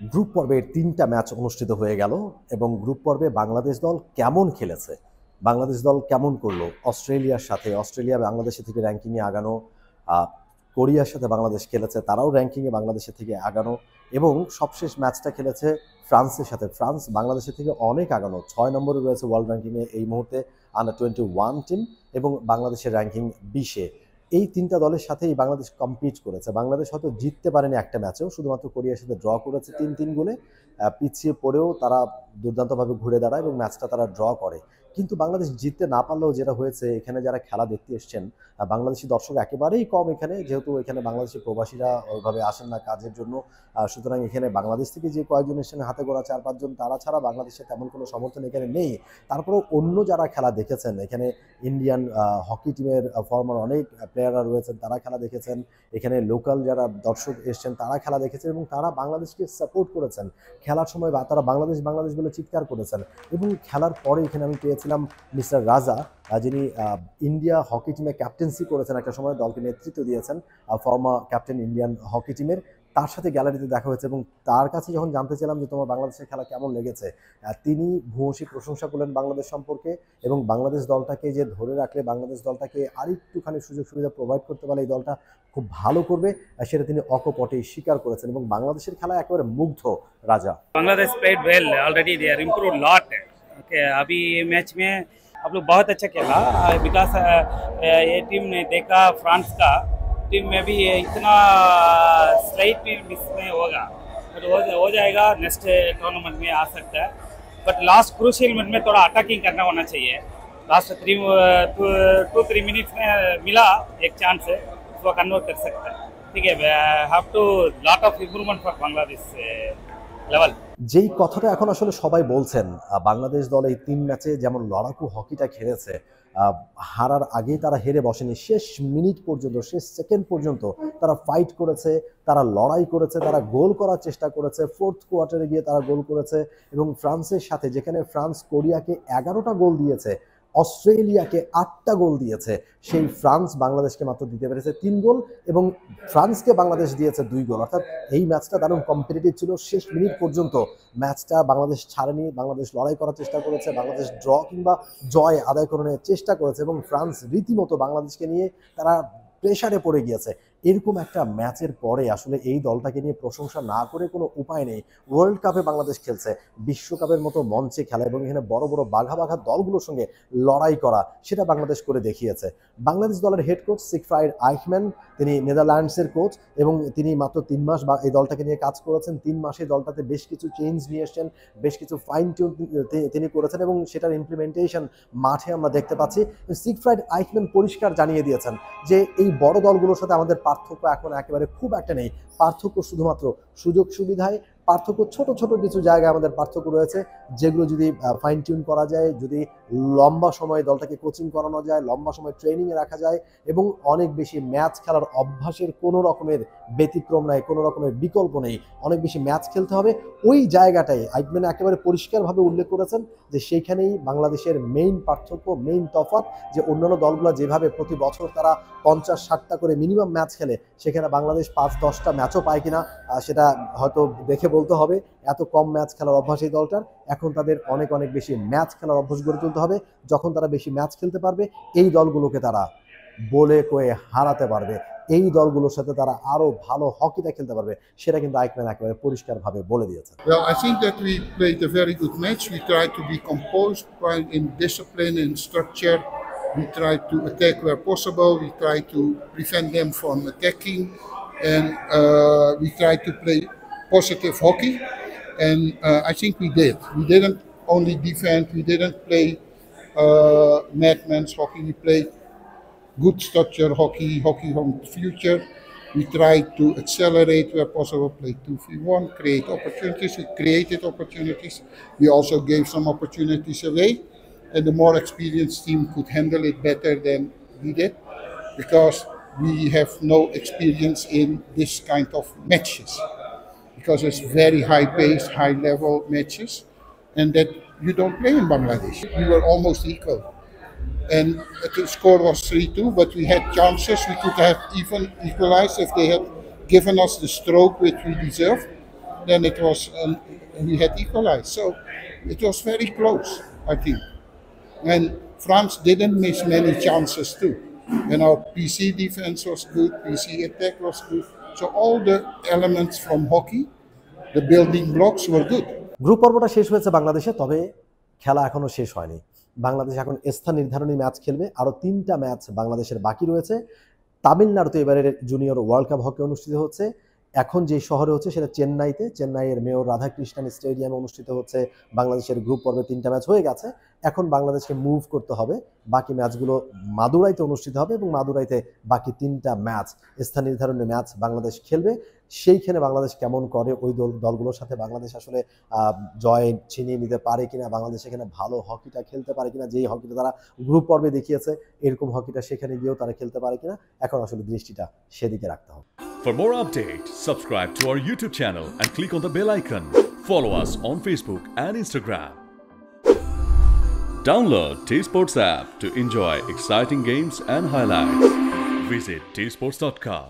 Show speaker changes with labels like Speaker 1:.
Speaker 1: Group পর্বের ৩টা match অনুষ্ঠিত হয়ে গেল এবং গ্রুপ পর্বে বাংলাদেশ দল কেমন খেলেছে, বাংলাদেশ দল কেমন করলো অস্ট্রেলিয়ার সাথে, অস্ট্রেলিয়া বাংলাদেশের থেকে র্যাঙ্কিংয়ে আগানো, কোরিয়ার সাথে বাংলাদেশ খেলেছে, তারাও র্যাঙ্কিংয়ে বাংলাদেশের থেকে আগানো, এবং সবশেষ ম্যাচটা খেলেছে ফ্রান্সের সাথে। ফ্রান্স বাংলাদেশের থেকে অনেক আগানো, ৬ নম্বরে রয়েছে ওয়ার্ল্ড র্যাঙ্কিংয়ে এই মুহূর্তে আন্ডার 21 টিম, এবং বাংলাদেশের র্যাঙ্কিং ২০-এ। এই ৩টা দলের সাথেই বাংলাদেশ কম্পিট করেছে। বাংলাদেশ হয়তো জিততে পারেনি একটা ম্যাচেও, শুধুমাত্র কোরিয়ার সাথে ড্র করেছে ৩-৩ গোলে। পিছিয়ে পড়েও তারা দুর্দান্তভাবে ঘুরে দাঁড়ায় এবং ম্যাচটা তারা ড্র করে। কিন্তু বাংলাদেশ জিততে না পারলেও যেটা হয়েছে, এখানে যারা খেলা দেখতে এসছেন, বাংলাদেশি দর্শক একেবারেই কম এখানে, যেহেতু এখানে বাংলাদেশি প্রবাসীরা ওইভাবে আসেন না কাজের জন্য। সুতরাং এখানে বাংলাদেশ থেকে যে কয়েকজন এসেছেন হাতে গোনা ৪-৫ জন, তারা ছাড়া বাংলাদেশে তেমন কোনো সমর্থন এখানে নেই। তারপরেও অন্য যারা খেলা দেখেছেন, এখানে ইন্ডিয়ান হকি টিমের ফর্মার অনেক প্লেয়াররা রয়েছেন, তারা খেলা দেখেছেন। এখানে লোকাল যারা দর্শক এসছেন তারা খেলা দেখেছেন এবং তারা বাংলাদেশকে সাপোর্ট করেছেন। খেলার সময় তারা বাংলাদেশ বাংলাদেশ বলে চিৎকার করেছেন। এবং খেলার পরে এখানে আমি পেয়েছিলাম মিস্টার রাজা, যিনি ইন্ডিয়া হকি টিমে ক্যাপ্টেন্সি করেছেন, একটা সময় দলকে নেতৃত্ব দিয়েছেন, ফর্মার ক্যাপ্টেন ইন্ডিয়ান হকি টিমের। তার সাথে গ্যালারিতে দেখা হয়েছে এবং তার কাছে যখন জানতে চাইলাম যে তোমার বাংলাদেশের খেলা কেমন লেগেছে, তিনি ভূয়সী প্রশংসা করলেন বাংলাদেশ সম্পর্কে, এবং বাংলাদেশ দলটাকে যে ধরে রাখলে, বাংলাদেশ দলটাকে আরেকটুখানি সুযোগ সুবিধা প্রোভাইড করতে পারলে এই দলটা খুব ভালো করবে, সেটা তিনি অকপটে স্বীকার করেছেন। এবং বাংলাদেশের খেলা একেবারে মুগ্ধ রাজা।
Speaker 2: Bangladesh played well already they are improve lot. Okay, अभी मैच में आप लोग बहुत अच्छा खेला बिकॉज ये टीम ने देखा फ्रांस का टीम में भी इतना स्लाइट मिस में होगा, बट हो जाएगा, नेक्स्ट टूर्नामेंट में आ सकता है। बट लास्ट क्रूशियल मिनट में थोड़ा अटैकिंग करना होना चाहिए। लास्ट 2-3 मिनट्स में मिला एक चांस है, उसको कन्वर्ट कर सकता है। ठीक है, have to lot of improvement for Bangladesh level.
Speaker 1: যেই কথাটা এখন আসলে সবাই বলছেন, বাংলাদেশ দল এই ৩ ম্যাচে যেমন লড়াকু হকিটা খেলেছে, হারার আগেই তারা হেরে বসেনি, শেষ মিনিট পর্যন্ত, শেষ সেকেন্ড পর্যন্ত তারা ফাইট করেছে, তারা লড়াই করেছে, তারা গোল করার চেষ্টা করেছে, ফোর্থ কোয়ার্টারে গিয়ে তারা গোল করেছে। এবং ফ্রান্সের সাথে, যেখানে ফ্রান্স কোরিয়াকে ১১টা গোল দিয়েছে, অস্ট্রেলিয়াকে ৮টা গোল দিয়েছে, সেই ফ্রান্স বাংলাদেশকে মাত্র দিতে পেরেছে ৩ গোল, এবং ফ্রান্সকে বাংলাদেশ দিয়েছে ২ গোল। অর্থাৎ এই ম্যাচটা দারুণ কম্পিটিটিভ ছিল, শেষ মিনিট পর্যন্ত ম্যাচটা বাংলাদেশ ছাড়েনি, বাংলাদেশ লড়াই করার চেষ্টা করেছে, বাংলাদেশ ড্র কিংবা জয় আদায় করে নেওয়ার চেষ্টা করেছে, এবং ফ্রান্স রীতিমতো বাংলাদেশকে নিয়ে তারা প্রেশারে পড়ে গিয়েছে। এরকম একটা ম্যাচের পরে আসলে এই দলটাকে নিয়ে প্রশংসা না করে কোনো উপায় নেই। ওয়ার্ল্ড কাপে বাংলাদেশ খেলছে, বিশ্বকাপের মতো মঞ্চে খেলা এবং এখানে বড় বড় বাঘা বাঘা দলগুলোর সঙ্গে লড়াই করা, সেটা বাংলাদেশ করে দেখিয়েছে। বাংলাদেশ দলের হেড কোচ সিগফ্রাইড আইখম্যান, তিনি নেদারল্যান্ডসের কোচ, এবং তিনি মাত্র ৩ মাস এই দলটাকে নিয়ে কাজ করেছেন। ৩ মাসে দলটাতে বেশ কিছু চেঞ্জ নিয়ে এসছেন, বেশ কিছু ফাইন টিউন তিনি করেছেন, এবং সেটার ইমপ্লিমেন্টেশন মাঠে আমরা দেখতে পাচ্ছি। সিগফ্রাইড আইখম্যান পরিষ্কার জানিয়ে দিয়েছেন যে এই বড় দলগুলোর সাথে আমাদের পার্থক্য এখন একেবারে খুব একটা নেই, পার্থক্য শুধুমাত্র সুযোগ সুবিধায়, পার্থক্য ছোট ছোট কিছু জায়গায় আমাদের পার্থক্য রয়েছে, যেগুলো যদি ফাইন টিউন করা যায়, যদি লম্বা সময় দলটাকে কোচিং করানো যায়, লম্বা সময় ট্রেনিংয়ে রাখা যায়, এবং অনেক বেশি ম্যাচ খেলার অভ্যাসের কোনো রকমের ব্যতিক্রম নাই, কোনো রকমের বিকল্প নেই, অনেক বেশি ম্যাচ খেলতে হবে, ওই জায়গাটাই আইকম্যান একেবারে পরিষ্কারভাবে উল্লেখ করেছেন যে সেইখানেই বাংলাদেশের মেইন পার্থক্য, মেইন তফাৎ। যে অন্যান্য দলগুলো যেভাবে প্রতি বছর তারা ৫০-৬০টা করে মিনিমাম ম্যাচ খেলে, সেখানে বাংলাদেশ ৫-১০টা ম্যাচও পায় কিনা সেটা হয়তো দেখে বলতে হবে। এত কম ম্যাচ খেলার অভ্যাস এই দলটার, এখন তাদের অনেক অনেক বেশি ম্যাচ খেলার অভ্যাস গড়ে তুলতে হবে। যখন তারা বেশি ম্যাচ খেলতে পারবে, এই দলগুলোকে তারা বলে কয়ে হারাতে পারবে, এই দলগুলোর সাথে তারা আরো ভালো হকিটা খেলতে পারবে, সেটা কিন্তু আইকম্যান একেবারে পরিষ্কারভাবে বলে দিয়েছেন।
Speaker 3: Well, I think that we played a very good match. We tried to be composed, in discipline and structure. We tried to attack where possible. We tried to prevent them from attacking, and we tried to play positive hockey. And I think we did. We didn't only defend. We didn't play madman's hockey. We played good structure hockey, hockey from the future. We tried to accelerate where possible, play 2-3-1, create opportunities. We created opportunities. We also gave some opportunities away, and the more experienced team could handle it better than we did, because we have no experience in this kind of matches, because it's very high-paced, high-level matches, and that you don't play in Bangladesh. We were almost equal. And the score was 3-2, but we had chances. We could have even equalized if they had given us the stroke which we deserved. then it was we had equalized. So it was very close, I think. And France didn't miss many chances too. And our PC defense was good, PC attack was good. So all the elements from hockey, the building blocks were good.
Speaker 1: Group পর্বটা শেষ হয়েছে বাংলাদেশে, তবে খেলা এখনো শেষ হয়নি। বাংলাদেশ এখন স্থান নির্ধারণী ম্যাচ খেলবে, আরও 3টা ম্যাচ বাংলাদেশের বাকি রয়েছে। তামিলনাড়ুতে এবারের জুনিয়র ওয়ার্ল্ড কাপ হকি অনুষ্ঠিত হচ্ছে। এখন যে শহরে হচ্ছে সেটা চেন্নাইতে, চেন্নাইয়ের মেয়র রাধাকৃষ্ণন স্টেডিয়ামে অনুষ্ঠিত হচ্ছে। বাংলাদেশের গ্রুপ পর্বে 3টা ম্যাচ হয়ে গেছে, এখন বাংলাদেশকে মুভ করতে হবে। বাকি ম্যাচগুলো মাদুরাইতে অনুষ্ঠিত হবে এবং মাদুরাইতে বাকি 3টা ম্যাচ স্থান নির্ধারণী ম্যাচ বাংলাদেশ খেলবে। সেইখানে বাংলাদেশ কেমন করে, ওই দলগুলোর সাথে বাংলাদেশ আসলে জয় ছিনিয়ে নিতে পারে কিনা, বাংলাদেশ এখানে ভালো হকিটা খেলতে পারে কিনা, যেই হকিটা তারা গ্রুপ পর্বে দেখিয়েছে এরকম হকিটা সেখানে গিয়েও তারা খেলতে পারে কিনা, এখন আসলে দৃষ্টিটা সেদিকে রাখতে হবে।
Speaker 4: For more updates, subscribe to our YouTube channel and click on the bell icon. Follow us on Facebook and Instagram. Download T-Sports app to enjoy exciting games and highlights. Visit tsports.com.